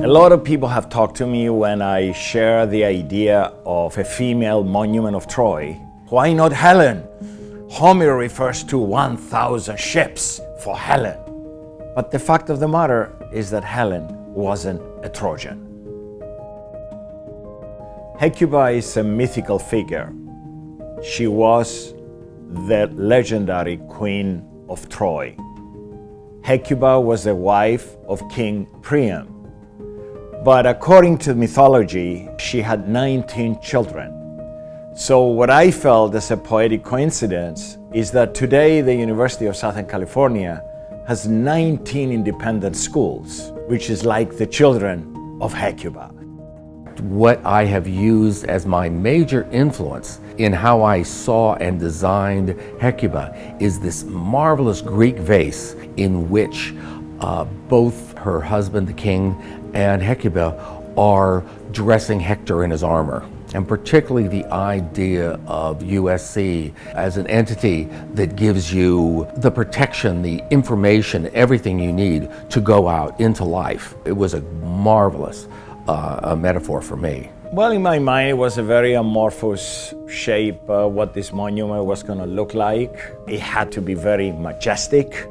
A lot of people have talked to me when I share the idea of a female monument of Troy. Why not Helen? Homer refers to 1,000 ships for Helen. But the fact of the matter is that Helen wasn't a Trojan. Hecuba is a mythical figure. She was the legendary queen of Troy. Hecuba was the wife of King Priam. But according to mythology, she had 19 children. So what I felt as a poetic coincidence is that today the University of Southern California has 19 independent schools, which is like the children of Hecuba. What I have used as my major influence in how I saw and designed Hecuba is this marvelous Greek vase in which both her husband, the king, and Hecuba are dressing Hector in his armor. And particularly the idea of USC as an entity that gives you the protection, the information, everything you need to go out into life. It was a marvelous metaphor for me. Well, in my mind, it was a very amorphous shape, what this monument was going to look like. It had to be very majestic.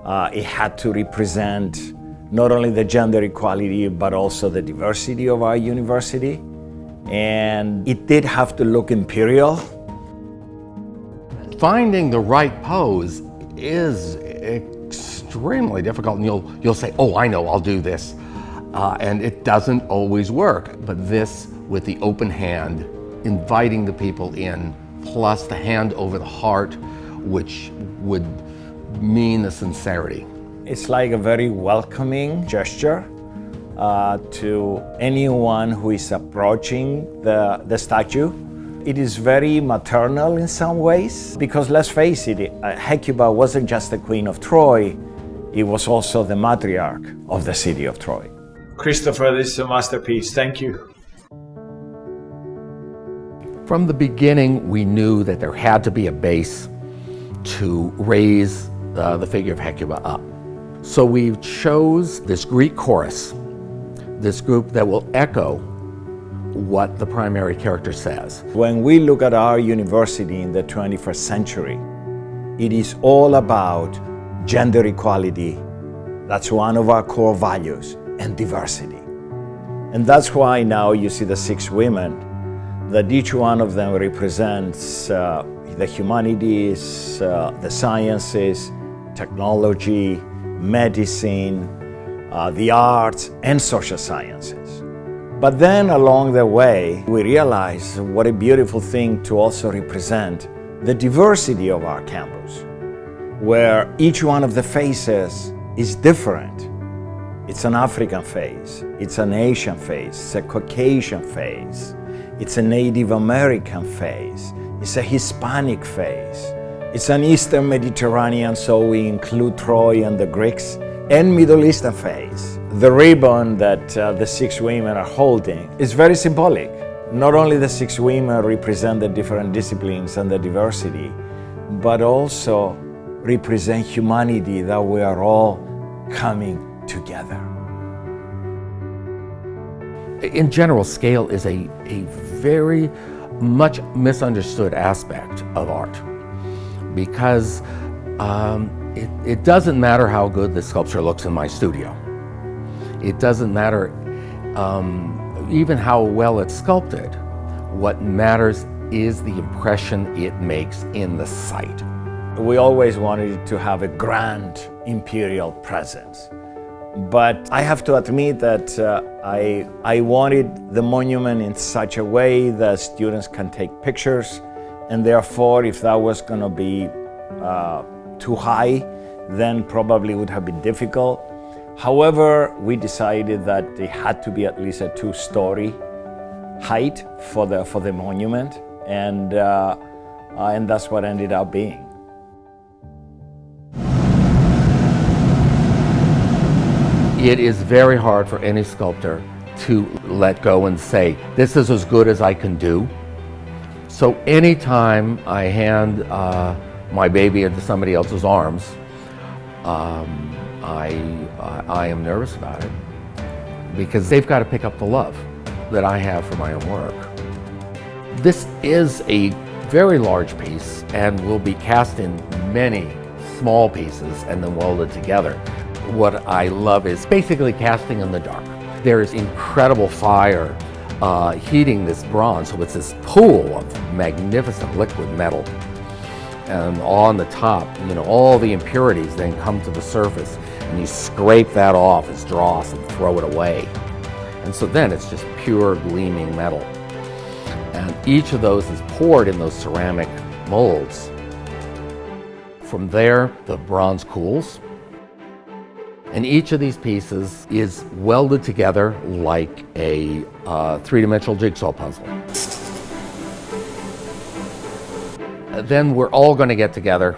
It had to represent not only the gender equality, but also the diversity of our university. And it did have to look imperial. Finding the right pose is extremely difficult, and you'll say, oh, I know, I'll do this. And it doesn't always work, but this with the open hand, inviting the people in, plus the hand over the heart, which would mean the sincerity. It's like a very welcoming gesture to anyone who is approaching the statue. It is very maternal in some ways, because let's face it, Hecuba wasn't just the queen of Troy, it was also the matriarch of the city of Troy. Christopher, this is a masterpiece. Thank you. From the beginning, we knew that there had to be a base to raise the figure of Hecuba up. So we chose this Greek chorus, this group that will echo what the primary character says. When we look at our university in the 21st century, it is all about gender equality. That's one of our core values, and diversity. And that's why now you see the 6 women, that each one of them represents the humanities, the sciences, technology, medicine, the arts, and social sciences. But then along the way, we realize what a beautiful thing to also represent the diversity of our campus, where each one of the faces is different. It's an African face, it's an Asian face, it's a Caucasian face, it's a Native American face, it's a Hispanic face, it's an Eastern Mediterranean, so we include Troy and the Greeks, and Middle Eastern face. The ribbon that the 6 women are holding is very symbolic. Not only the 6 women represent the different disciplines and the diversity, but also represent humanity, that we are all coming together. In general, scale is a very much misunderstood aspect of art, because it doesn't matter how good the sculpture looks in my studio. It doesn't matter even how well it's sculpted. What matters is the impression it makes in the site. We always wanted to have a grand imperial presence. But I have to admit that I wanted the monument in such a way that students can take pictures, and therefore if that was going to be too high, then probably would have been difficult. However, we decided that it had to be at least a 2-story height for the monument, and that's what ended up being. It is very hard for any sculptor to let go and say, this is as good as I can do. So anytime I hand my baby into somebody else's arms, I am nervous about it. because they've got to pick up the love that I have for my own work. This is a very large piece and will be cast in many small pieces and then welded together. What I love is basically casting in the dark. There is incredible fire heating this bronze, so it's this pool of magnificent liquid metal. And on the top, all the impurities then come to the surface, and you scrape that off as dross and throw it away. And so then it's just pure gleaming metal. And each of those is poured in those ceramic molds. From there, the bronze cools. And each of these pieces is welded together like a three-dimensional jigsaw puzzle. Then we're all going to get together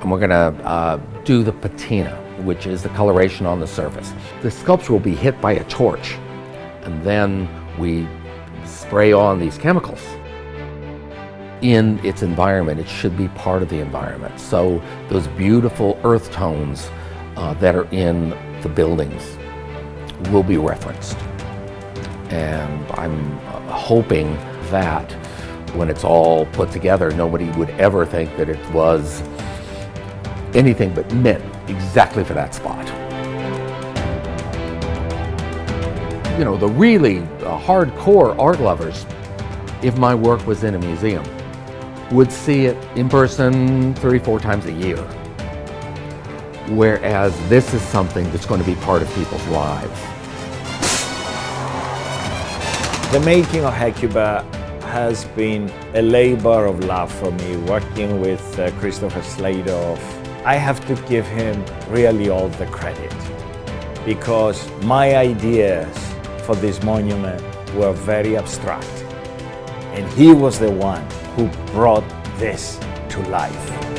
and we're going to do the patina, which is the coloration on the surface. The sculpture will be hit by a torch, and then we spray on these chemicals. In its environment, it should be part of the environment. So those beautiful earth tones that are in the buildings will be referenced. And I'm hoping that when it's all put together, nobody would ever think that it was anything but meant exactly for that spot. The really hardcore art lovers, if my work was in a museum, would see it in person 3-4 times a year. Whereas this is something that's going to be part of people's lives. The making of Hecuba has been a labor of love for me, working with Christopher Sladoff. I have to give him really all the credit, because my ideas for this monument were very abstract, and he was the one who brought this to life.